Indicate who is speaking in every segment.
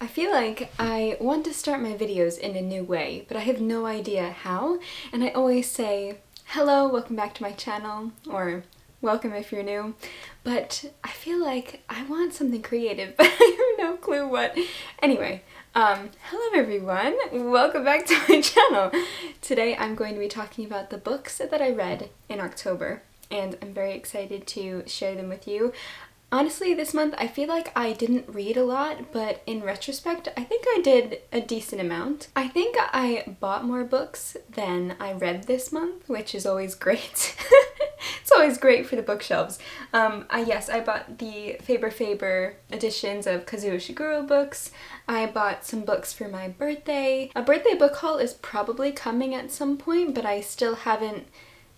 Speaker 1: I feel like I want to start my videos in a new way, but I have no idea how, and I always say, hello, welcome back to my channel, or welcome if you're new, but I feel like I want something creative, but I have no clue what. Anyway, hello everyone, welcome back to my channel. Today I'm going to be talking about the books that I read in October, and I'm very excited to share them with you. Honestly, this month I feel like I didn't read a lot, but in retrospect, I think I did a decent amount. I think I bought more books than I read this month, which is always great. It's always great for the bookshelves. Yes, I bought the Faber editions of Kazuo Ishiguro books. I bought some books for my birthday. A birthday book haul is probably coming at some point, but I still haven't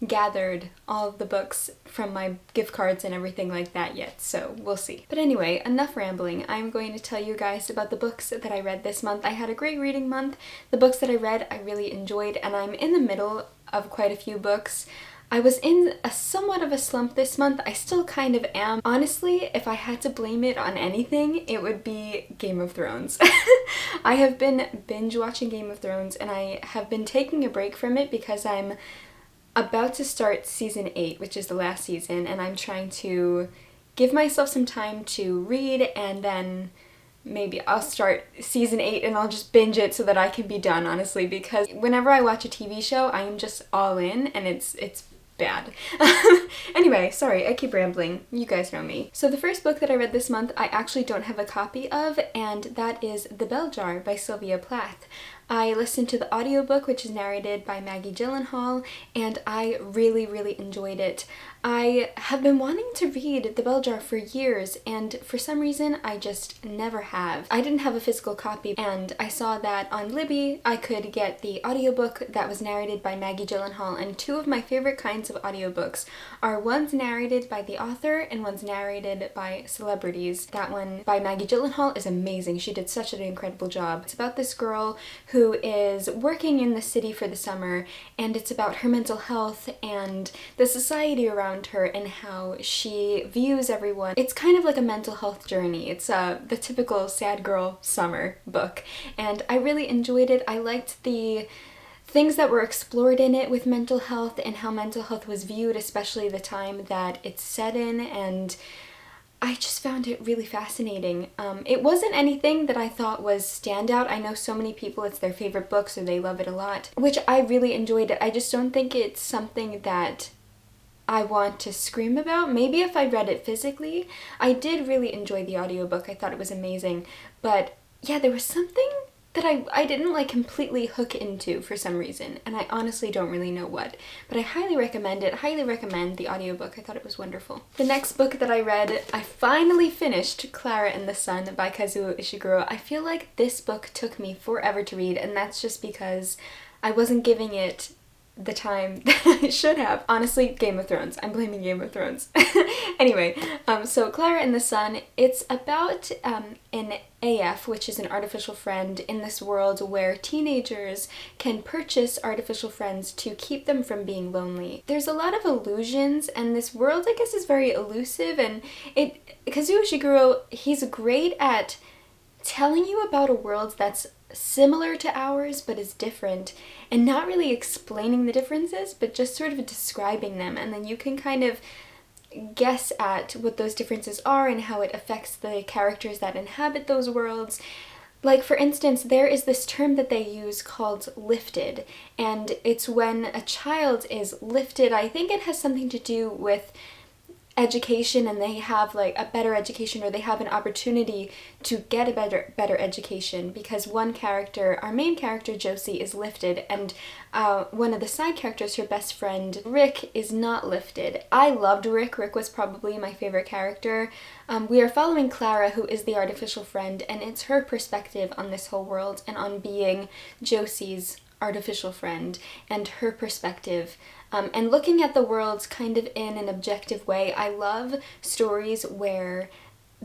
Speaker 1: gathered all of the books from my gift cards and everything like that yet, so we'll see. But anyway, enough rambling. I'm going to tell you guys about the books that I read this month. I had a great reading month. The books that I read I really enjoyed, and I'm in the middle of quite a few books. I was in a somewhat of a slump this month. I still kind of am. Honestly, if I had to blame it on anything, it would be Game of Thrones. I have been binge watching Game of Thrones, and I have been taking a break from it because I'm about to start season 8, which is the last season, and I'm trying to give myself some time to read, and then maybe I'll start season 8 and I'll just binge it so that I can be done, honestly, because whenever I watch a TV show, I am just all in, and it's bad. Anyway, sorry, I keep rambling. You guys know me. So the first book that I read this month I actually don't have a copy of, and that is The Bell Jar by Sylvia Plath. I listened to the audiobook, which is narrated by Maggie Gyllenhaal, and I really enjoyed it. I have been wanting to read The Bell Jar for years, and for some reason I just never have. I didn't have a physical copy, and I saw that on Libby I could get the audiobook that was narrated by Maggie Gyllenhaal, and two of my favorite kinds of audiobooks are ones narrated by the author and ones narrated by celebrities. That one by Maggie Gyllenhaal is amazing. She did such an incredible job. It's about this girl who is working in the city for the summer, and it's about her mental health and the society around her and how she views everyone. It's kind of like a mental health journey. It's the typical sad girl summer book, and I really enjoyed it. I liked the things that were explored in it with mental health and how mental health was viewed, especially the time that it's set in, and I just found it really fascinating. It wasn't anything that I thought was standout. I know so many people, it's their favorite book, so they love it a lot, which I really enjoyed it. I just don't think it's something that I want to scream about. Maybe if I read it physically. I did really enjoy the audiobook. I thought it was amazing. But yeah, there was something that I didn't like completely hook into for some reason, and I honestly don't really know what. But I highly recommend it. Highly recommend the audiobook. I thought it was wonderful. The next book that I read, I finally finished Klara and the Sun by Kazuo Ishiguro. I feel like this book took me forever to read, and that's just because I wasn't giving it the time that I should have. Honestly, Game of Thrones. I'm blaming Game of Thrones. Anyway, so Klara and the Sun, it's about an AF, which is an artificial friend, in this world where teenagers can purchase artificial friends to keep them from being lonely. There's a lot of illusions, and this world, I guess, is very elusive, and Kazuo Ishiguro, he's great at telling you about a world that's similar to ours but is different, and not really explaining the differences but just sort of describing them, and then you can kind of guess at what those differences are and how it affects the characters that inhabit those worlds. Like, for instance, there is this term that they use called lifted, and it's when a child is lifted. I think it has something to do with education, and they have like a better education, or they have an opportunity to get a better education, because one character, our main character Josie, is lifted, and one of the side characters, her best friend Rick, is not lifted. I loved Rick. Rick was probably my favorite character. We are following Klara, who is the artificial friend, and it's her perspective on this whole world and on being Josie's artificial friend, and her perspective, and looking at the world kind of in an objective way. I love stories where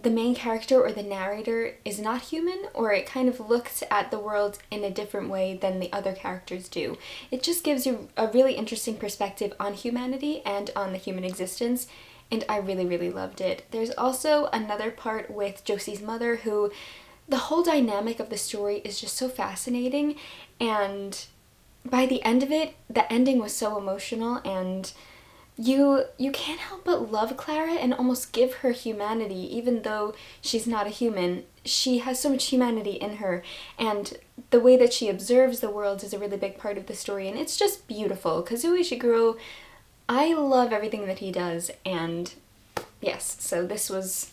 Speaker 1: the main character or the narrator is not human, or it kind of looks at the world in a different way than the other characters do. It just gives you a really interesting perspective on humanity and on the human existence, and I really loved it. There's also another part with Josie's mother, who the whole dynamic of the story is just so fascinating, and by the end of it, the ending was so emotional, and you can't help but love Klara and almost give her humanity, even though she's not a human. She has so much humanity in her, and the way that she observes the world is a really big part of the story, and it's just beautiful. Kazuo Ishiguro, I love everything that he does, and yes, so this was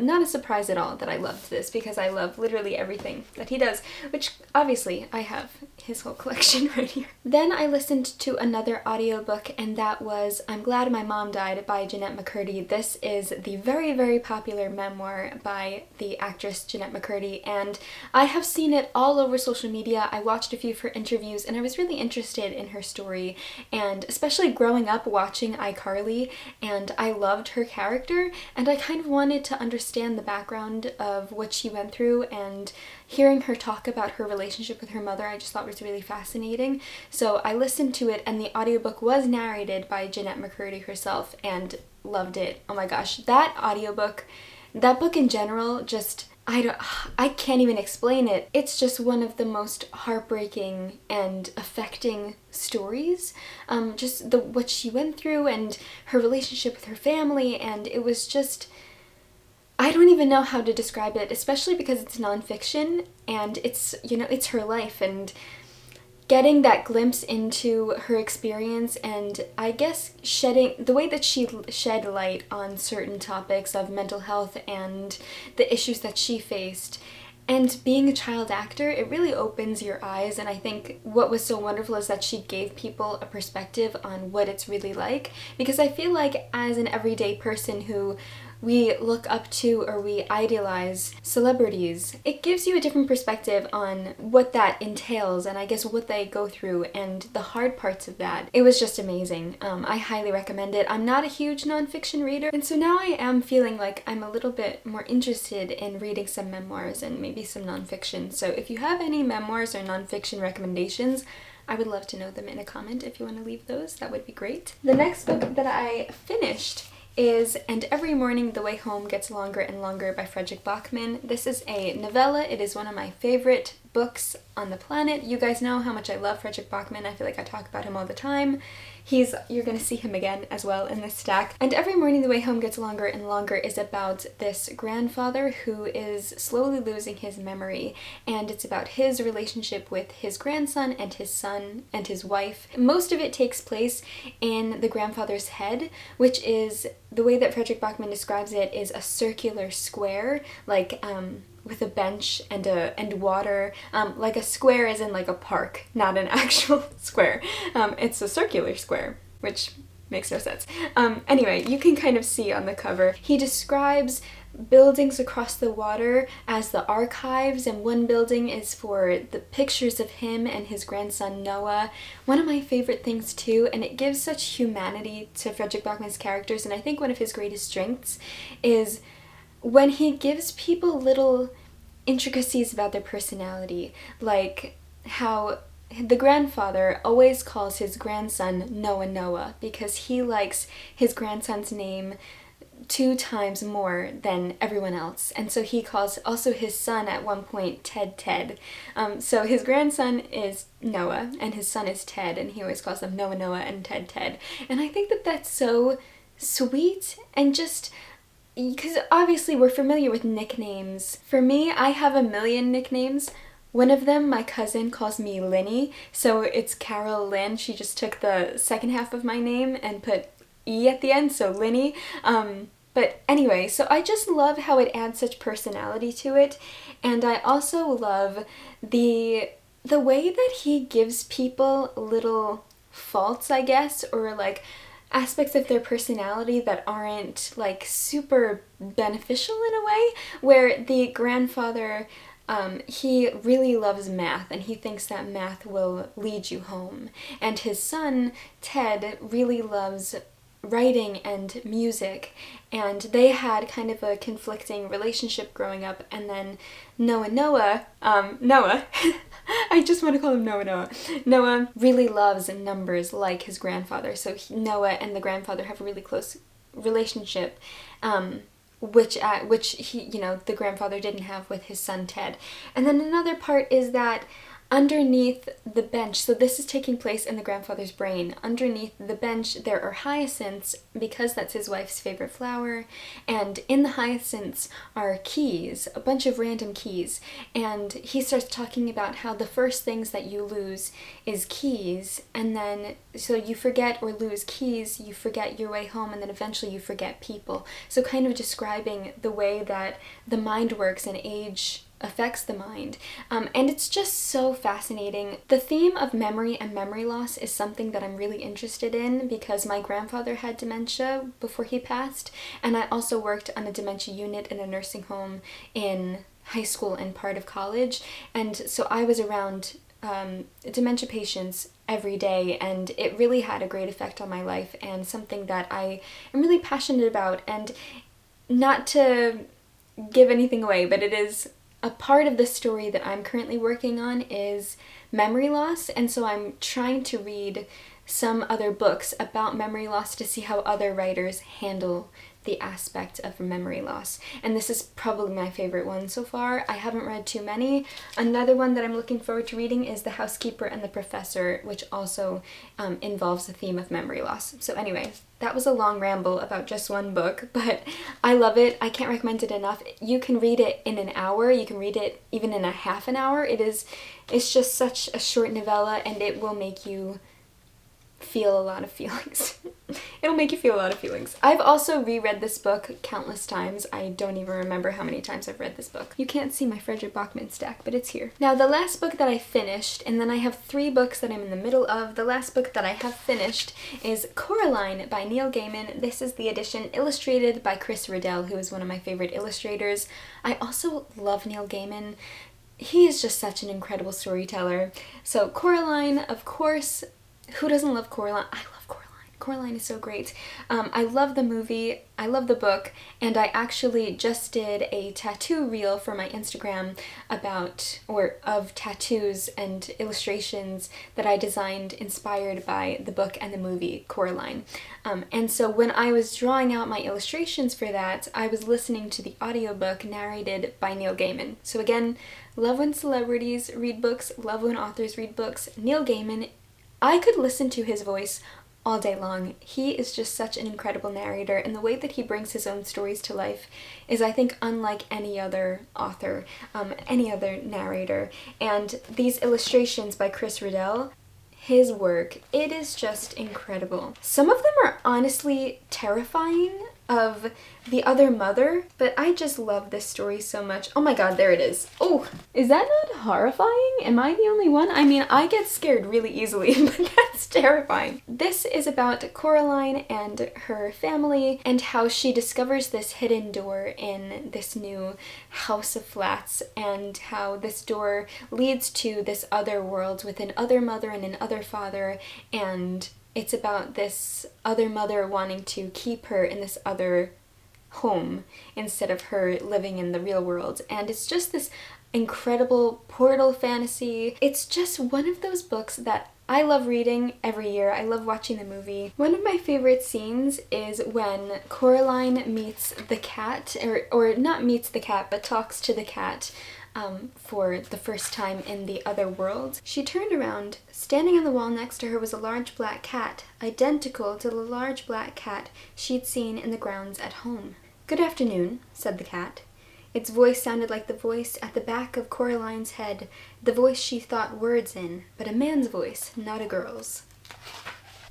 Speaker 1: not a surprise at all that I loved this, because I love literally everything that he does, which obviously I have his whole collection right here. Then I listened to another audiobook, and that was I'm Glad My Mom Died by Jennette McCurdy. This is the very, very popular memoir by the actress Jennette McCurdy, and I have seen it all over social media. I watched a few of her interviews, and I was really interested in her story, and especially growing up watching iCarly, and I loved her character, and I kind of wanted to understand the background of what she went through, and hearing her talk about her relationship with her mother I just thought was really fascinating. So I listened to it, and the audiobook was narrated by Jennette McCurdy herself, and loved it. Oh my gosh, that audiobook, that book in general, just I can't even explain it. It's just one of the most heartbreaking and affecting stories. Just what she went through and her relationship with her family, and it was just, I don't even know how to describe it, especially because it's nonfiction and it's, you know, it's her life, and getting that glimpse into her experience, and I guess shedding the way that she shed light on certain topics of mental health and the issues that she faced. And being a child actor, it really opens your eyes, and I think what was so wonderful is that she gave people a perspective on what it's really like, because I feel like as an everyday person who we look up to or we idealize celebrities, it gives you a different perspective on what that entails, and I guess what they go through and the hard parts of that. It was just amazing. I highly recommend it. I'm not a huge nonfiction reader, and so now I am feeling like I'm a little bit more interested in reading some memoirs and maybe some nonfiction. So if you have any memoirs or nonfiction recommendations, I would love to know them in a comment. If you want to leave those, that would be great. The next book that I finished is And Every Morning the Way Home Gets Longer and Longer by Fredrik Backman. This is a novella. It is one of my favorite books on the planet. You guys know how much I love Fredrik Backman. I feel like I talk about him all the time. You're gonna see him again as well in this stack. And Every Morning the Way Home Gets Longer and Longer is about this grandfather who is slowly losing his memory, and it's about his relationship with his grandson and his son and his wife. Most of it takes place in the grandfather's head, which is, the way that Fredrik Backman describes it, is a circular square, like with a bench and water, like a square as in like a park, not an actual square. It's a circular square, which makes no sense. Anyway, you can kind of see on the cover, he describes buildings across the water as the archives, and one building is for the pictures of him and his grandson Noah. One of my favorite things too, and it gives such humanity to Fredrik Backman's characters, and I think one of his greatest strengths is when he gives people little intricacies about their personality, like how the grandfather always calls his grandson Noah because he likes his grandson's name 2 times more than everyone else, and so he calls also his son at one point Ted. So his grandson is Noah and his son is Ted, and he always calls them Noah and Ted. And I think that that's so sweet, and just because obviously we're familiar with nicknames. For me, I have a million nicknames. One of them, my cousin calls me Linny, so it's Carolyn. She just took the second half of my name and put E at the end, so Linny. But anyway, so I just love how it adds such personality to it, and I also love the way that he gives people little faults, I guess, or like aspects of their personality that aren't like super beneficial in a way, where the grandfather, he really loves math and he thinks that math will lead you home, and his son Ted really loves writing and music, and they had kind of a conflicting relationship growing up. And then Noah I just want to call him Noah really loves numbers like his grandfather, so Noah and the grandfather have a really close relationship. which he, the grandfather didn't have with his son Ted. And then another part is that underneath the bench, so this is taking place in the grandfather's brain, underneath the bench there are hyacinths, because that's his wife's favorite flower, and in the hyacinths are keys, a bunch of random keys, and he starts talking about how the first things that you lose is keys, and then so you forget or lose keys, you forget your way home, and then eventually you forget people. So kind of describing the way that the mind works and age affects the mind. And it's just so fascinating. The theme of memory and memory loss is something that I'm really interested in because my grandfather had dementia before he passed, and I also worked on a dementia unit in a nursing home in high school and part of college, and so I was around dementia patients every day, and it really had a great effect on my life and something that I am really passionate about. And not to give anything away, but it is a part of the story that I'm currently working on is memory loss, and so I'm trying to read some other books about memory loss to see how other writers handle the aspect of memory loss. And this is probably my favorite one so far. I haven't read too many. Another one that I'm looking forward to reading is The Housekeeper and the Professor, which also involves the theme of memory loss. So anyway, that was a long ramble about just one book, but I love it. I can't recommend it enough. You can read it in an hour. You can read it even in a half an hour. It's just such a short novella, and it will make you feel a lot of feelings. It'll make you feel a lot of feelings. I've also reread this book countless times. I don't even remember how many times I've read this book. You can't see my Frederick Bachman stack, but it's here. Now, the last book that I finished, and then I have 3 books that I'm in the middle of. The last book that I have finished is Coraline by Neil Gaiman. This is the edition illustrated by Chris Riddell, who is one of my favorite illustrators. I also love Neil Gaiman. He is just such an incredible storyteller. So Coraline, of course, who doesn't love Coraline? I love Coraline. Coraline is so great. I love the movie, I love the book, and I actually just did a tattoo reel for my Instagram of tattoos and illustrations that I designed inspired by the book and the movie Coraline. And so when I was drawing out my illustrations for that, I was listening to the audiobook narrated by Neil Gaiman. So again, love when celebrities read books, love when authors read books. Neil Gaiman, I could listen to his voice all day long. He is just such an incredible narrator, and the way that he brings his own stories to life is, I think, unlike any other author, any other narrator. And these illustrations by Chris Riddell, his work, it is just incredible. Some of them are honestly terrifying of the other mother, but I just love this story so much. Oh my god, there it is. Oh, is that not horrifying? Am I the only one? I mean, I get scared really easily, but that's terrifying. This is about Coraline and her family and how she discovers this hidden door in this new house of flats, and how this door leads to this other world with an other mother and an other father, and it's about this other mother wanting to keep her in this other home instead of her living in the real world. And it's just this incredible portal fantasy. It's just one of those books that I love reading every year. I love watching the movie. One of my favorite scenes is when Coraline meets the cat, or not meets the cat, but talks to the cat for the first time in the other world. She turned around. Standing on the wall next to her was a large black cat, identical to the large black cat she'd seen in the grounds at home. "Good afternoon," said the cat. Its voice sounded like the voice at the back of Coraline's head, the voice she thought words in, but a man's voice, not a girl's.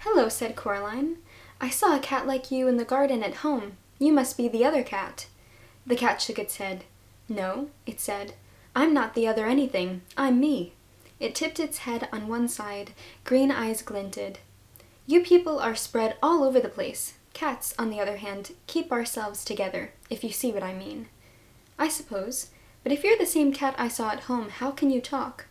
Speaker 1: "Hello," said Coraline. "I saw a cat like you in the garden at home. You must be the other cat." The cat shook its head. "No," it said. "I'm not the other anything. I'm me." It tipped its head on one side. Green eyes glinted. "You people are spread all over the place. Cats, on the other hand, keep ourselves together, if you see what I mean." "I suppose. But if you're the same cat I saw at home, how can you talk?"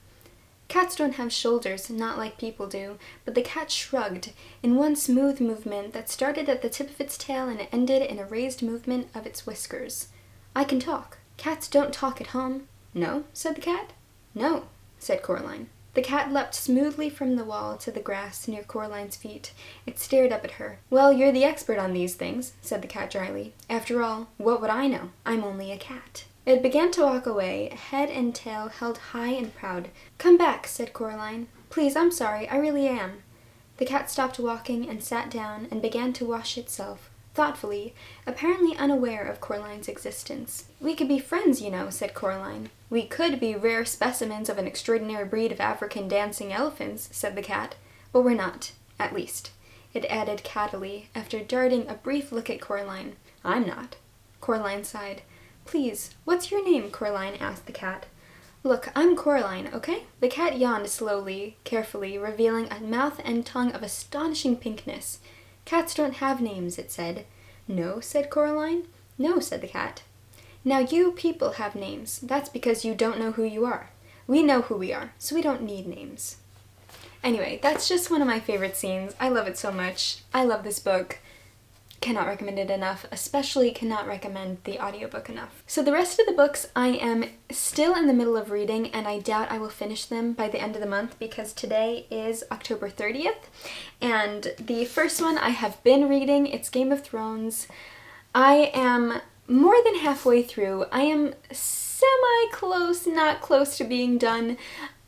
Speaker 1: "Cats don't have shoulders, not like people do," but the cat shrugged in one smooth movement that started at the tip of its tail and ended in a raised movement of its whiskers. "I can talk." "Cats don't talk at home." "No?" said the cat. "No," said Coraline. The The cat leapt smoothly from the wall to the grass near Coraline's feet. It stared up at her. "Well, you're the expert on these things," said the cat dryly. "After all, what would I know? I'm only a cat." It began to walk away, head and tail held high and proud. "Come back," said Coraline. "Please, I'm sorry, I really am." The cat stopped walking and sat down and began to wash itself, thoughtfully, apparently unaware of Coraline's existence. "We could be friends, you know," said Coraline. "We could be rare specimens of an extraordinary breed of African dancing elephants," said the cat. "But we're not, at least," it added cattily, after darting a brief look at Coraline. "I'm not." Coraline sighed. "Please, what's your name?" Coraline asked the cat. "Look, I'm Coraline, okay?" The cat yawned slowly, carefully, revealing a mouth and tongue of astonishing pinkness. "Cats don't have names," it said. "No?" said Coraline. "No," said the cat. "Now you people have names. That's because you don't know who you are. We know who we are, so we don't need names." Anyway, that's just one of my favorite scenes. I love it so much. I love this book. Cannot recommend it enough, especially cannot recommend the audiobook enough. So the rest of the books I am still in the middle of reading, and I doubt I will finish them by the end of the month because today is October 30th, and the first one I have been reading, it's Game of Thrones. I am more than halfway through. I am semi-close, not close to being done.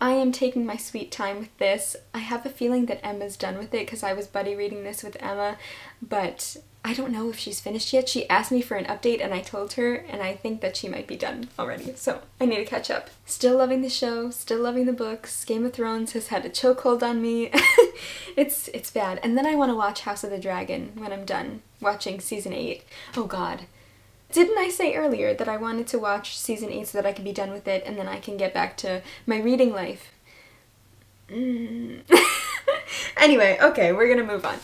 Speaker 1: I am taking my sweet time with this. I have a feeling that Emma's done with it because I was buddy reading this with Emma, but I don't know if she's finished yet. She asked me for an update and I told her, and I think that she might be done already, so I need to catch up. Still loving the show, still loving the books. Game of Thrones has had a chokehold on me. It's bad. And then I want to watch House of the Dragon when I'm done watching season 8. Oh god. Didn't I say earlier that I wanted to watch season 8 so that I could be done with it and then I can get back to my reading life? Anyway, okay, we're gonna move on.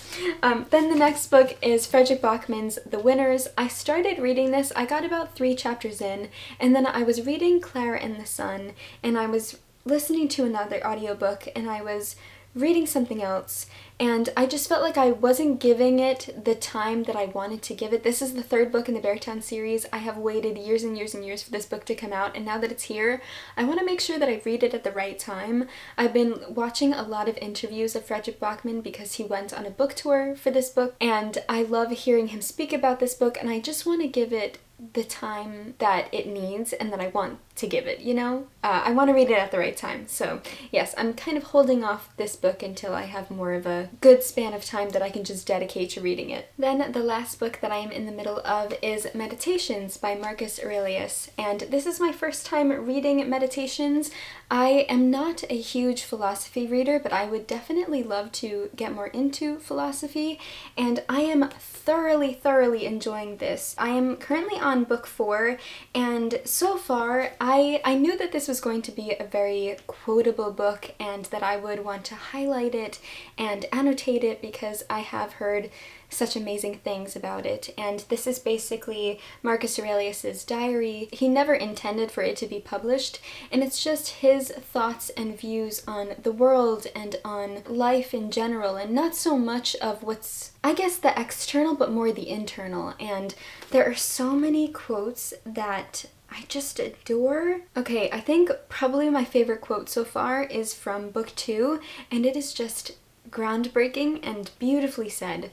Speaker 1: Then the next book is Frederick Bachman's The Winners. I started reading this, I got about 3 chapters in, and then I was reading Klara and the Sun, and I was listening to another audiobook, and I was reading something else, and I just felt like I wasn't giving it the time that I wanted to give it. This is the 3rd book in the Beartown series. I have waited years and years and years for this book to come out, and now that it's here, I want to make sure that I read it at the right time. I've been watching a lot of interviews of Frederick Bachman because he went on a book tour for this book, and I love hearing him speak about this book, and I just want to give it the time that it needs and that I want to give it, you know? I want to read it at the right time. So yes, I'm kind of holding off this book until I have more of a good span of time that I can just dedicate to reading it. Then the last book that I am in the middle of is Meditations by Marcus Aurelius, and this is my first time reading Meditations. I am not a huge philosophy reader, but I would definitely love to get more into philosophy, and I am thoroughly enjoying this. I am currently on book 4, and so far I knew that this was going to be a very quotable book and that I would want to highlight it and annotate it because I have heard such amazing things about it. And this is basically Marcus Aurelius's diary. He never intended for it to be published, and it's just his thoughts and views on the world and on life in general, and not so much of what's, I guess, the external, but more the internal. And there are so many quotes that I just adore. Okay, I think probably my favorite quote so far is from book 2, and it is just groundbreaking and beautifully said.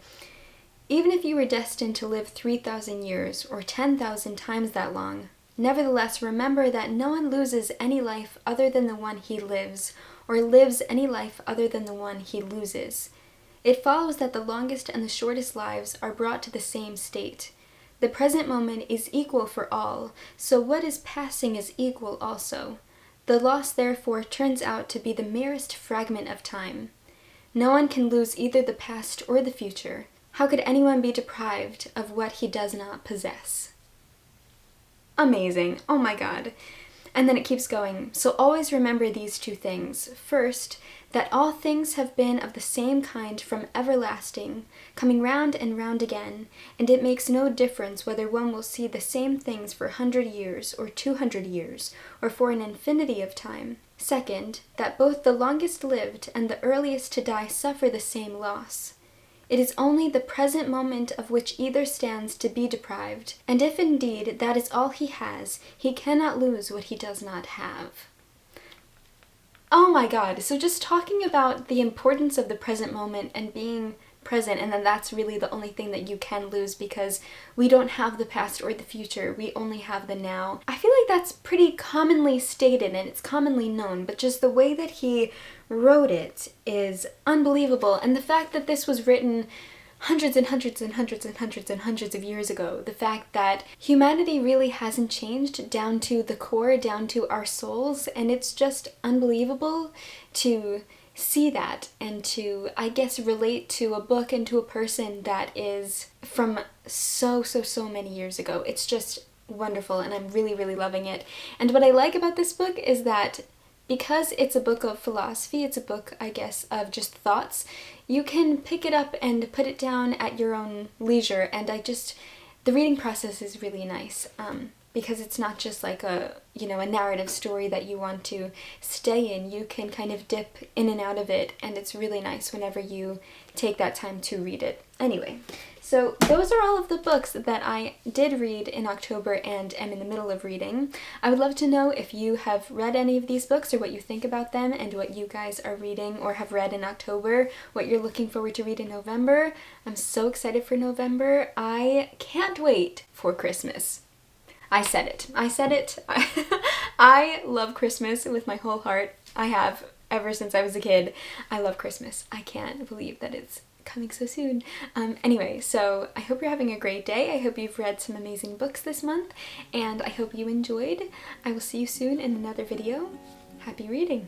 Speaker 1: "Even if you were destined to live 3,000 years or 10,000 times that long, nevertheless remember that no one loses any life other than the one he lives, or lives any life other than the one he loses. It follows that the longest and the shortest lives are brought to the same state. The present moment is equal for all, so what is passing is equal also. The loss, therefore, turns out to be the merest fragment of time. No one can lose either the past or the future. How could anyone be deprived of what he does not possess?" Amazing. Oh my god. And then it keeps going. "So always remember these 2 things. First, that all things have been of the same kind from everlasting, coming round and round again, and it makes no difference whether one will see the same things for 100 years or 200 years, or for an infinity of time. Second, that both the longest lived and the earliest to die suffer the same loss. It is only the present moment of which either stands to be deprived, and if indeed that is all he has, he cannot lose what he does not have." Oh my god, so just talking about the importance of the present moment and being present, and then that's really the only thing that you can lose because we don't have the past or the future, we only have the now. I feel like that's pretty commonly stated and it's commonly known, but just the way that he wrote it is unbelievable. And the fact that this was written hundreds and hundreds and hundreds and hundreds and hundreds of years ago, the fact that humanity really hasn't changed down to the core, down to our souls, and it's just unbelievable to see that and to, I guess, relate to a book and to a person that is from so many years ago. It's just wonderful and I'm really, really loving it. And what I like about this book is that because it's a book of philosophy, it's a book, I guess, of just thoughts, you can pick it up and put it down at your own leisure, and the reading process is really nice. Because it's not just like a narrative story that you want to stay in. You can kind of dip in and out of it, and it's really nice whenever you take that time to read it. Anyway, so those are all of the books that I did read in October and am in the middle of reading. I would love to know if you have read any of these books or what you think about them and what you guys are reading or have read in October, what you're looking forward to read in November. I'm so excited for November. I can't wait for Christmas. I said it. I love Christmas with my whole heart. I have ever since I was a kid. I love Christmas. I can't believe that it's coming so soon. Anyway, so I hope you're having a great day. I hope you've read some amazing books this month, and I hope you enjoyed. I will see you soon in another video. Happy reading!